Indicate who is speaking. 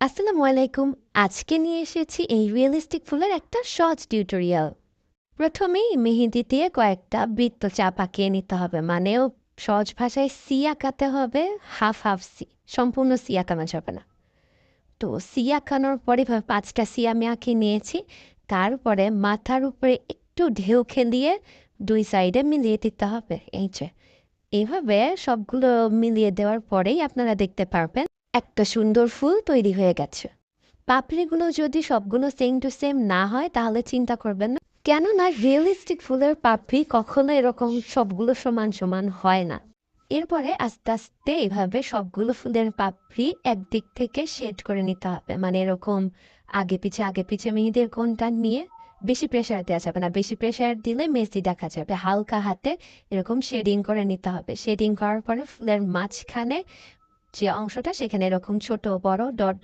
Speaker 1: আসসালামু আলাইকুম। আজকে নিয়ে এসেছি এই রিয়েলিস্টিক ফুলের একটা সহজ টিউটোরিয়াল। প্রথমেই মেহেদি দিয়ে কয়েকটা বৃত্ত চাপ আঁকিয়ে নিতে হবে, মানেও সহজ ভাষায় সি আঁকাতে হবে। হাফ হাফ সি, সম্পূর্ণ সি আঁকানো যাবে না। তো সি আঁকানোর পরে এভাবে 5টা সি আমি আঁকিয়ে নিয়েছি। তারপরে মাথার উপরে একটু ঢেউ খেলিয়ে দুই সাইডে মিলিয়ে দিতে হবে। এই যে এভাবে সবগুলো মিলিয়ে দেওয়ার পরেই আপনারা দেখতে পারবেন একটা সুন্দর ফুল তৈরি হয়ে গেছে। পাপড়িগুলো যদি সবগুলো সেম টু সেম না হয় তাহলে চিন্তা করবেন না, কেননা রিয়েলিস্টিক ফুলের পাপড়ি কখনো এরকম সবগুলো সমান সমান হয় না। এরপরে আস্তে আস্তে এভাবে সবগুলো ফুলের পাপড়ি একদিক থেকে শেড করে নিতে হবে, মানে এরকম আগে পিছে মেহেদির কোণটা নিয়ে বেশি প্রেশার দেওয়া যাবে না। বেশি প্রেশার দিলে মেসি দেখা যাবে। হালকা হাতে এরকম শেডিং করে নিতে হবে। শেডিং করার পরে ফুলের মাঝখানে যে অংশটা সেখানে এরকম ছোট বড় ডট ডট